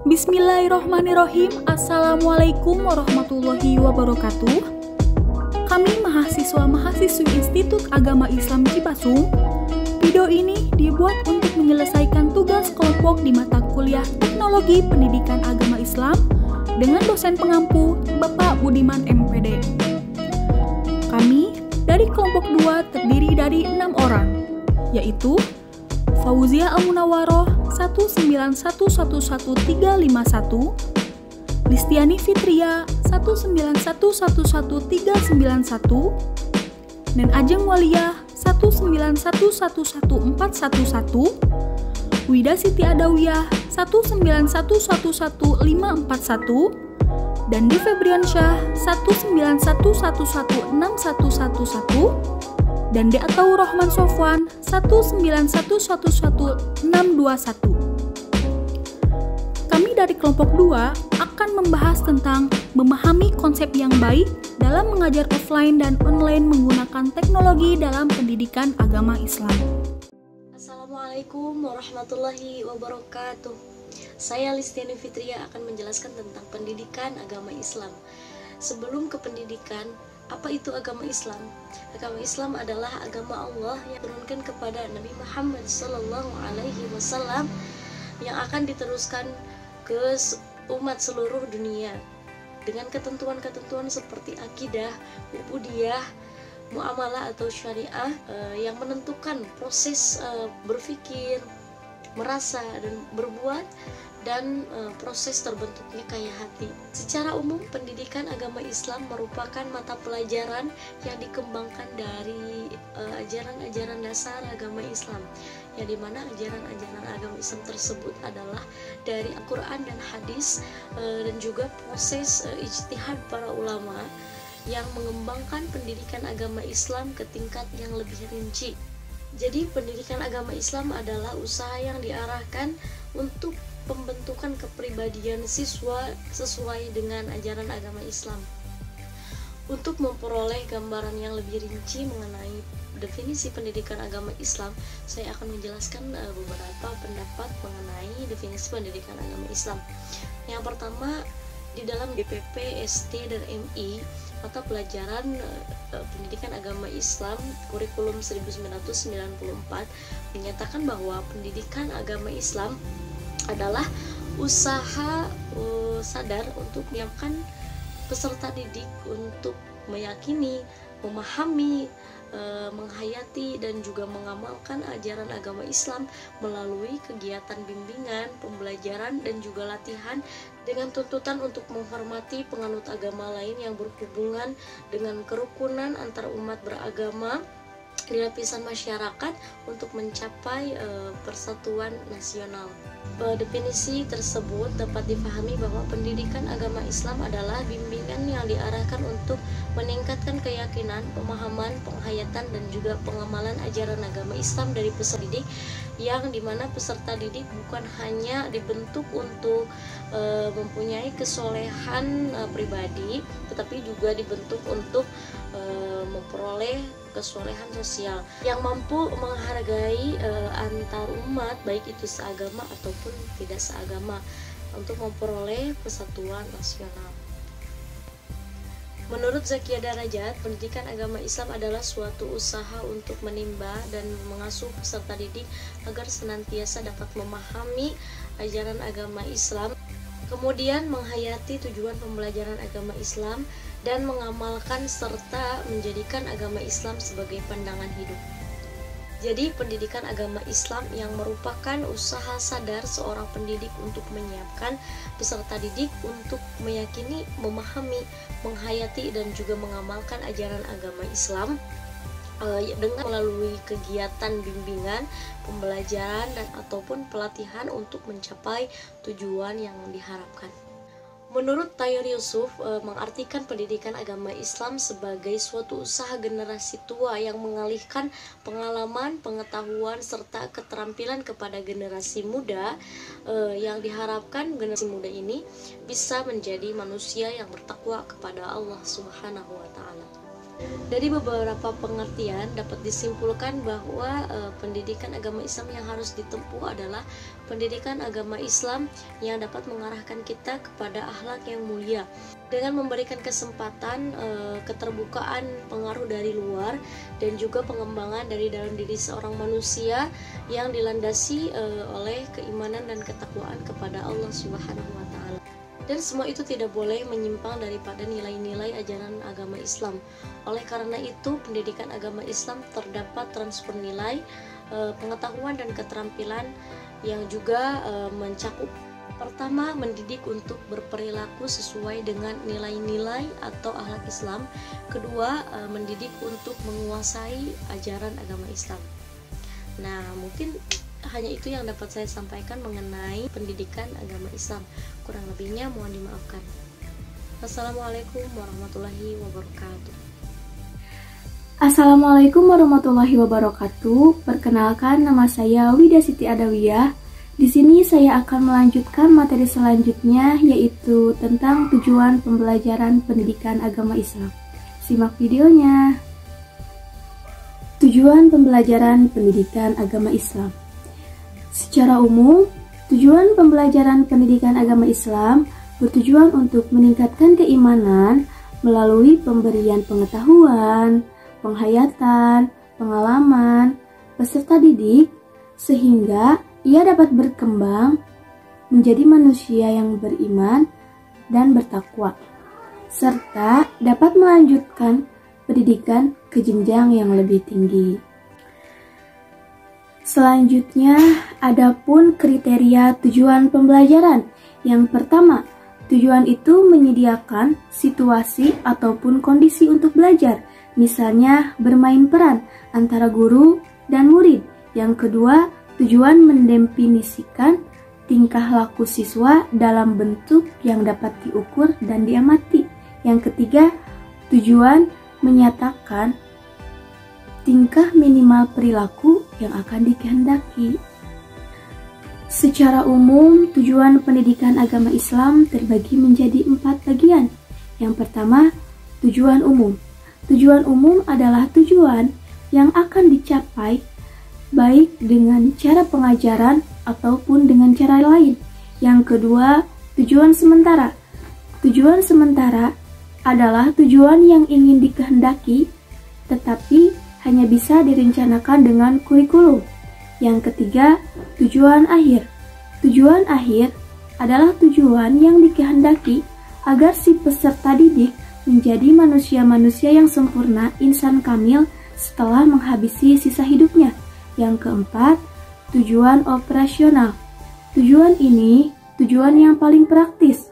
Bismillahirrohmanirrohim. Assalamualaikum warahmatullahi wabarakatuh. Kami mahasiswa-mahasiswi Institut Agama Islam Cipasung. Video ini dibuat untuk menyelesaikan tugas kelompok di mata kuliah Teknologi Pendidikan Agama Islam dengan dosen pengampu Bapak Budiman MPD. Kami dari kelompok 2 terdiri dari 6 orang, yaitu Fauzia Al-Munawaroh 191111351, Listiani Fitria 191111391, dan Ajeng Waliyah 191111411, Wida Siti Adawiyah 191111541, dan Di Febriansyah 19111161111, dan D. Ataur Rahman Sofwan 191111621. Kami dari kelompok 2 akan membahas tentang memahami konsep yang baik dalam mengajar offline dan online menggunakan teknologi dalam pendidikan agama Islam. Assalamualaikum warahmatullahi wabarakatuh. Saya Listiani Fitria akan menjelaskan tentang pendidikan agama Islam. Sebelum ke pendidikan, apa itu agama Islam? Agama Islam adalah agama Allah yang diturunkan kepada Nabi Muhammad SAW yang akan diteruskan ke umat seluruh dunia dengan ketentuan-ketentuan seperti akidah, ubudiyah, muamalah atau syariah yang menentukan proses berpikir, merasa dan berbuat, dan proses terbentuknya kayak hati. Secara umum, pendidikan agama Islam merupakan mata pelajaran yang dikembangkan dari ajaran-ajaran dasar agama Islam, yang dimana ajaran-ajaran agama Islam tersebut adalah dari Al-Quran dan hadis, dan juga proses ijtihad para ulama yang mengembangkan pendidikan agama Islam ke tingkat yang lebih rinci. Jadi pendidikan agama Islam adalah usaha yang diarahkan untuk pembentukan kepribadian siswa sesuai dengan ajaran agama Islam. Untuk memperoleh gambaran yang lebih rinci mengenai definisi pendidikan agama Islam, saya akan menjelaskan beberapa pendapat mengenai definisi pendidikan agama Islam. Yang pertama, di dalam DPP, ST, dan MI, mata pelajaran pendidikan agama Islam kurikulum 1994 menyatakan bahwa pendidikan agama Islam adalah usaha sadar untuk menyiapkan peserta didik untuk meyakini, memahami, menghayati, dan juga mengamalkan ajaran agama Islam melalui kegiatan bimbingan, pembelajaran, dan juga latihan dengan tuntutan untuk menghormati penganut agama lain yang berhubungan dengan kerukunan antar umat beragama di lapisan masyarakat untuk mencapai persatuan nasional. Definisi tersebut dapat dipahami bahwa pendidikan agama Islam adalah bimbingan yang diarahkan untuk meningkatkan keyakinan, pemahaman, penghayatan, dan juga pengamalan ajaran agama Islam dari peserta didik, yang dimana peserta didik bukan hanya dibentuk untuk mempunyai kesolehan pribadi, tetapi juga dibentuk untuk memperoleh kesolehan sosial yang mampu menghargai antar umat, baik itu seagama ataupun tidak seagama, untuk memperoleh persatuan nasional. Menurut Zakia Darajat, pendidikan agama Islam adalah suatu usaha untuk menimba dan mengasuh peserta didik agar senantiasa dapat memahami ajaran agama Islam, kemudian menghayati tujuan pembelajaran agama Islam, dan mengamalkan serta menjadikan agama Islam sebagai pandangan hidup. Jadi pendidikan agama Islam yang merupakan usaha sadar seorang pendidik untuk menyiapkan peserta didik untuk meyakini, memahami, menghayati, dan juga mengamalkan ajaran agama Islam dengan melalui kegiatan bimbingan, pembelajaran, dan ataupun pelatihan untuk mencapai tujuan yang diharapkan. Menurut Tayyur Yusuf, mengartikan pendidikan agama Islam sebagai suatu usaha generasi tua yang mengalihkan pengalaman, pengetahuan, serta keterampilan kepada generasi muda, yang diharapkan generasi muda ini bisa menjadi manusia yang bertakwa kepada Allah Subhanahu wa Ta'ala. Dari beberapa pengertian dapat disimpulkan bahwa pendidikan agama Islam yang harus ditempuh adalah pendidikan agama Islam yang dapat mengarahkan kita kepada akhlak yang mulia dengan memberikan kesempatan keterbukaan pengaruh dari luar dan juga pengembangan dari dalam diri seorang manusia yang dilandasi oleh keimanan dan ketakwaan kepada Allah Subhanahu wa taala. Dan semua itu tidak boleh menyimpang daripada nilai-nilai ajaran agama Islam. Oleh karena itu, pendidikan agama Islam terdapat transfer nilai, pengetahuan dan keterampilan yang juga mencakup. Pertama, mendidik untuk berperilaku sesuai dengan nilai-nilai atau akhlak Islam. Kedua, mendidik untuk menguasai ajaran agama Islam. Nah, mungkin hanya itu yang dapat saya sampaikan mengenai pendidikan agama Islam. Kurang lebihnya mohon dimaafkan. Assalamualaikum warahmatullahi wabarakatuh. Assalamualaikum warahmatullahi wabarakatuh. Perkenalkan, nama saya Wida Siti Adawiyah. Di sini saya akan melanjutkan materi selanjutnya, yaitu tentang tujuan pembelajaran pendidikan agama Islam. Simak videonya. Tujuan pembelajaran pendidikan agama Islam. Secara umum, tujuan pembelajaran pendidikan agama Islam bertujuan untuk meningkatkan keimanan melalui pemberian pengetahuan, penghayatan, pengalaman, peserta didik, sehingga ia dapat berkembang menjadi manusia yang beriman dan bertakwa, serta dapat melanjutkan pendidikan ke jenjang yang lebih tinggi. Selanjutnya, adapun kriteria tujuan pembelajaran. Yang pertama, tujuan itu menyediakan situasi ataupun kondisi untuk belajar, misalnya bermain peran antara guru dan murid. Yang kedua, tujuan mendefinisikan tingkah laku siswa dalam bentuk yang dapat diukur dan diamati. Yang ketiga, tujuan menyatakan tingkah minimal perilaku yang akan dikehendaki. Secara umum, tujuan pendidikan agama Islam terbagi menjadi 4 bagian. Yang pertama, tujuan umum. Tujuan umum adalah tujuan yang akan dicapai baik dengan cara pengajaran ataupun dengan cara lain. Yang kedua, tujuan sementara. Tujuan sementara adalah tujuan yang ingin dikehendaki, tetapi hanya bisa direncanakan dengan kurikulum. Yang ketiga, tujuan akhir. Tujuan akhir adalah tujuan yang dikehendaki agar si peserta didik menjadi manusia-manusia yang sempurna, insan kamil setelah menghabisi sisa hidupnya. Yang keempat, tujuan operasional. Tujuan ini tujuan yang paling praktis,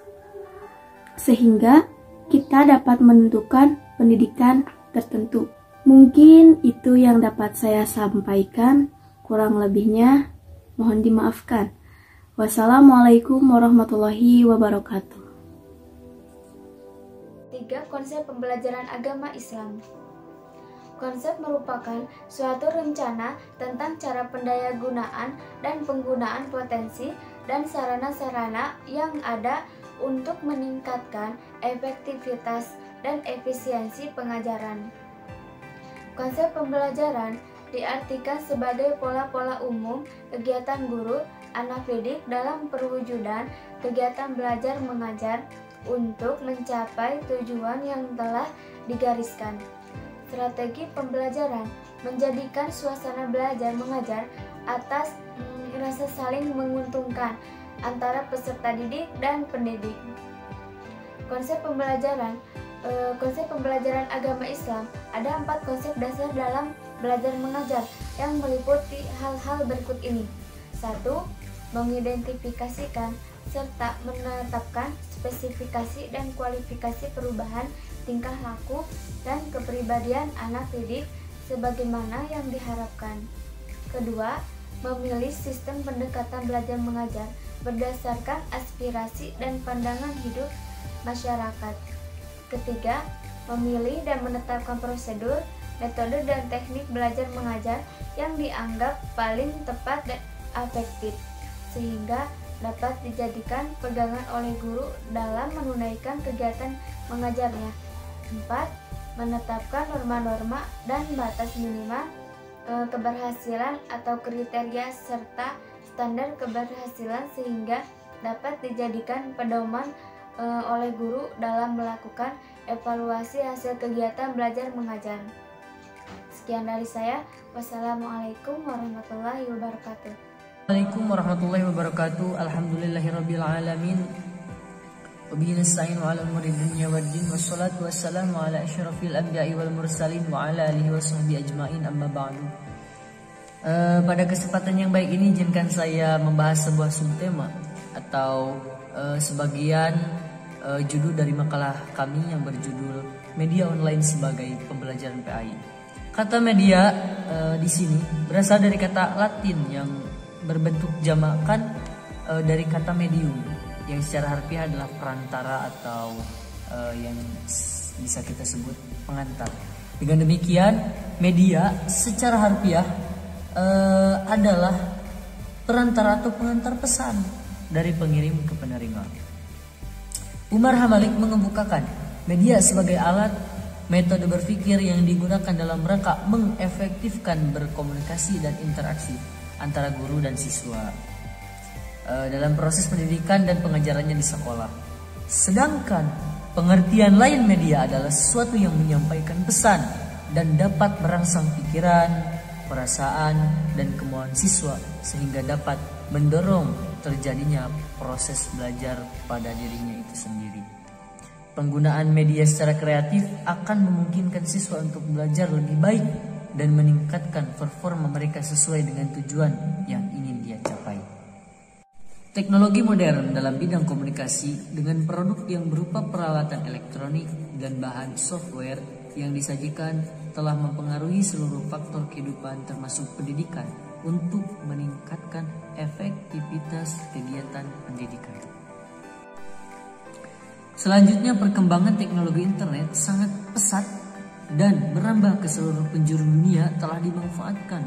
sehingga kita dapat menentukan pendidikan tertentu. Mungkin itu yang dapat saya sampaikan, kurang lebihnya mohon dimaafkan. Wassalamualaikum warahmatullahi wabarakatuh. 3. Konsep pembelajaran agama Islam. Konsep merupakan suatu rencana tentang cara pendayagunaan dan penggunaan potensi dan sarana-sarana yang ada untuk meningkatkan efektivitas dan efisiensi pengajaran. Konsep pembelajaran diartikan sebagai pola-pola umum kegiatan guru, anak didik dalam perwujudan kegiatan belajar mengajar untuk mencapai tujuan yang telah digariskan. Strategi pembelajaran menjadikan suasana belajar mengajar atas rasa saling menguntungkan antara peserta didik dan pendidik. Konsep pembelajaran agama Islam ada 4 konsep dasar dalam belajar mengajar yang meliputi hal-hal berikut ini. 1. Mengidentifikasikan serta menetapkan spesifikasi dan kualifikasi perubahan tingkah laku dan kepribadian anak didik sebagaimana yang diharapkan. Kedua, memilih sistem pendekatan belajar mengajar berdasarkan aspirasi dan pandangan hidup masyarakat. Ketiga, memilih dan menetapkan prosedur, metode dan teknik belajar mengajar yang dianggap paling tepat dan efektif, sehingga dapat dijadikan pegangan oleh guru dalam menunaikan kegiatan mengajarnya. 4. menetapkan norma-norma dan batas minimal keberhasilan atau kriteria serta standar keberhasilan sehingga dapat dijadikan pedoman oleh guru dalam melakukan evaluasi hasil kegiatan belajar mengajar. Sekian dari saya. Wassalamualaikum warahmatullahi wabarakatuh. Waalaikumsalam warahmatullahi wabarakatuh. Alhamdulillahirabbil alamin. Wabihi nasta'in wa ala umuri dunya waddin wassalatu wassalamu ala asyrafil anbiya'i wal mursalin wa ala alihi washabbihi ajmain amma ba'du. Pada kesempatan yang baik ini izinkan saya membahas sebuah subtema atau sebagian judul dari makalah kami yang berjudul Media Online sebagai Pembelajaran PAI. Kata media di sini berasal dari kata Latin yang berbentuk jamakan dari kata medium, yang secara harfiah adalah perantara atau yang bisa kita sebut pengantar. Dengan demikian, media secara harfiah adalah perantara atau pengantar pesan dari pengirim ke penerima. Umar Hamalik mengemukakan media sebagai alat metode berpikir yang digunakan dalam rangka mengefektifkan berkomunikasi dan interaksi antara guru dan siswa dalam proses pendidikan dan pengajarannya di sekolah. Sedangkan pengertian lain media adalah sesuatu yang menyampaikan pesan dan dapat merangsang pikiran, perasaan, dan kemauan siswa sehingga dapat mendorong terjadinya proses belajar pada dirinya itu sendiri. Penggunaan media secara kreatif akan memungkinkan siswa untuk belajar lebih baik dan meningkatkan performa mereka sesuai dengan tujuan yang ingin dia capai. Teknologi modern dalam bidang komunikasi dengan produk yang berupa peralatan elektronik dan bahan software yang disajikan telah mempengaruhi seluruh faktor kehidupan termasuk pendidikan untuk meningkatkan efektivitas kegiatan pendidikan. Selanjutnya, perkembangan teknologi internet sangat pesat dan merambah ke seluruh penjuru dunia telah dimanfaatkan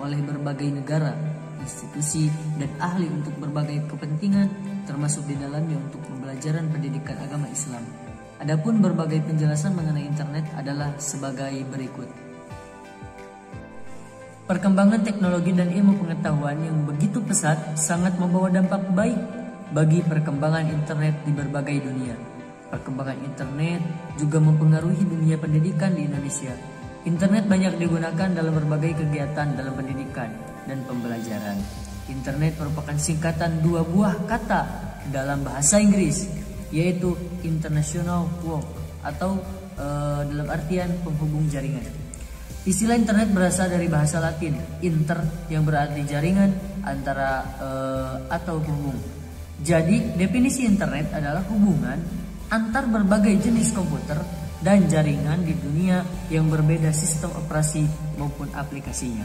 oleh berbagai negara, institusi, dan ahli untuk berbagai kepentingan termasuk di dalamnya untuk pembelajaran pendidikan agama Islam. Adapun berbagai penjelasan mengenai internet adalah sebagai berikut. Perkembangan teknologi dan ilmu pengetahuan yang begitu pesat sangat membawa dampak baik bagi perkembangan internet di berbagai dunia. Perkembangan internet juga mempengaruhi dunia pendidikan di Indonesia. Internet banyak digunakan dalam berbagai kegiatan dalam pendidikan dan pembelajaran. Internet merupakan singkatan dua buah kata dalam bahasa Inggris, yaitu international work atau dalam artian penghubung jaringan. Istilah internet berasal dari bahasa Latin inter yang berarti jaringan antara atau penghubung. Jadi definisi internet adalah hubungan antar berbagai jenis komputer dan jaringan di dunia yang berbeda sistem operasi maupun aplikasinya,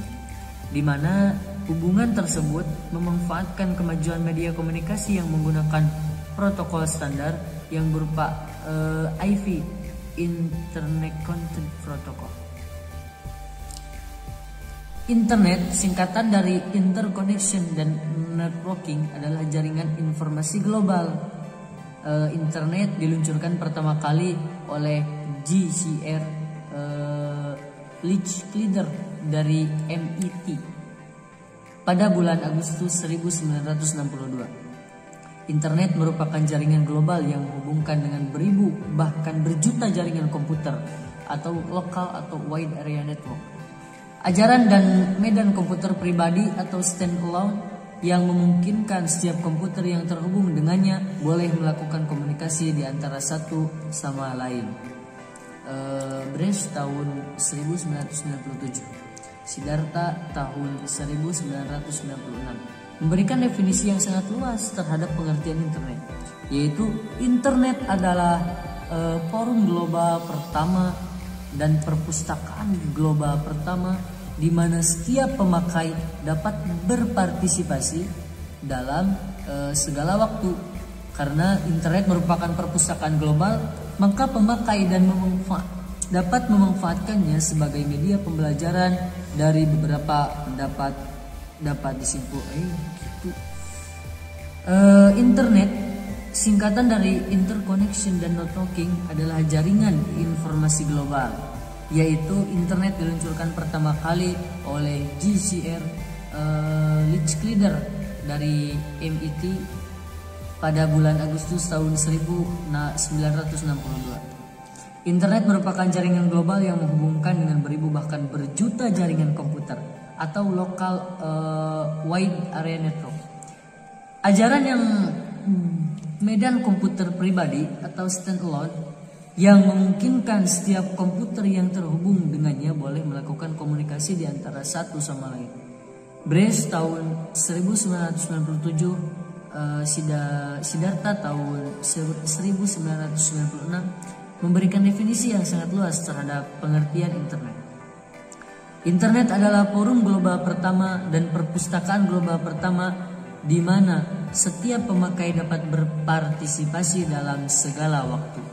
di mana hubungan tersebut memanfaatkan kemajuan media komunikasi yang menggunakan protokol standar yang berupa IP Internet Content Protocol. Internet, singkatan dari interconnection dan networking, adalah jaringan informasi global. Internet diluncurkan pertama kali oleh G.C.R. Lichtenstein dari MIT pada bulan Agustus 1962. Internet merupakan jaringan global yang menghubungkan dengan beribu bahkan berjuta jaringan komputer atau lokal atau wide area network. Ajaran dan medan komputer pribadi atau standalone yang memungkinkan setiap komputer yang terhubung dengannya boleh melakukan komunikasi di antara satu sama lain. Brecht tahun 1997, Siddhartha tahun 1996 memberikan definisi yang sangat luas terhadap pengertian internet, yaitu internet adalah forum global pertama dan perpustakaan global pertama di mana setiap pemakai dapat berpartisipasi dalam segala waktu. Karena internet merupakan perpustakaan global, maka pemakai dan dapat memanfaatkannya sebagai media pembelajaran. Dari beberapa pendapat dapat disimpulkan internet Singkatan dari interconnection dan networking adalah jaringan informasi global, yaitu internet diluncurkan pertama kali oleh J.C.R. Lichtenstein dari MIT pada bulan Agustus tahun 1962. Internet merupakan jaringan global yang menghubungkan dengan beribu bahkan berjuta jaringan komputer atau local wide area network. Ajaran yang medan komputer pribadi atau standalone yang memungkinkan setiap komputer yang terhubung dengannya boleh melakukan komunikasi di antara satu sama lain. Brecht tahun 1997, Siddhartha tahun 1996 memberikan definisi yang sangat luas terhadap pengertian internet. Internet adalah forum global pertama dan perpustakaan global pertama di mana setiap pemakai dapat berpartisipasi dalam segala waktu.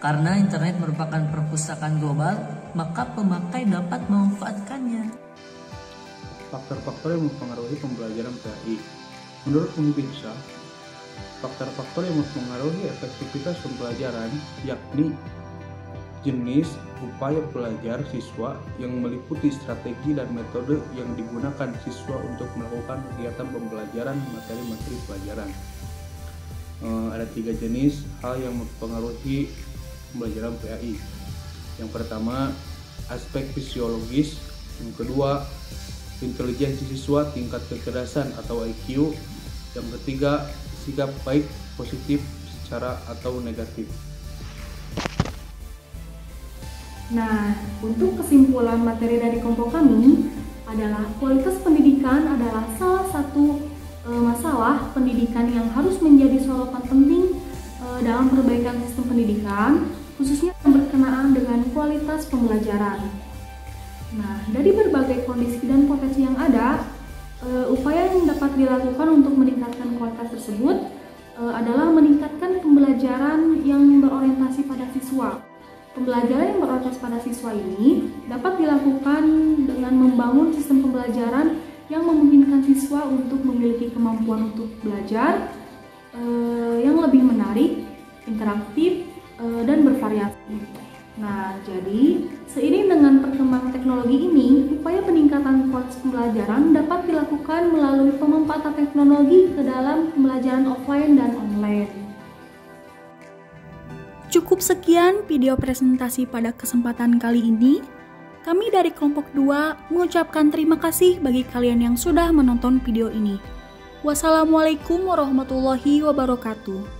Karena internet merupakan perpustakaan global, maka pemakai dapat memanfaatkannya. Faktor-faktor yang mempengaruhi pembelajaran PAI. Menurut Unbinsa, faktor-faktor yang mempengaruhi efektivitas pembelajaran yakni jenis upaya belajar siswa yang meliputi strategi dan metode yang digunakan siswa untuk melakukan kegiatan pembelajaran materi-materi pelajaran. Ada 3 jenis hal yang mempengaruhi pembelajaran PAI. Yang pertama, aspek fisiologis. Yang kedua, intelijensi siswa, tingkat kecerdasan atau IQ. Yang ketiga, sikap baik positif secara atau negatif. Nah, untuk kesimpulan materi dari kelompok kami adalah kualitas pendidikan adalah salah satu masalah pendidikan yang harus menjadi sorotan penting dalam perbaikan sistem pendidikan, khususnya yang berkenaan dengan kualitas pembelajaran. Nah, dari berbagai kondisi dan potensi yang ada, upaya yang dapat dilakukan untuk meningkatkan kualitas tersebut adalah meningkatkan pembelajaran yang berorientasi pada siswa. Pembelajaran yang berorientasi pada siswa ini dapat dilakukan dengan membangun sistem pembelajaran yang memungkinkan siswa untuk memiliki kemampuan untuk belajar yang lebih menarik, interaktif, dan bervariasi. Nah, jadi seiring dengan perkembangan teknologi ini, upaya peningkatan kualitas pembelajaran dapat dilakukan melalui pemanfaatan teknologi ke dalam pembelajaran offline dan online. Cukup sekian video presentasi pada kesempatan kali ini. Kami dari kelompok 2 mengucapkan terima kasih bagi kalian yang sudah menonton video ini. Wassalamualaikum warahmatullahi wabarakatuh.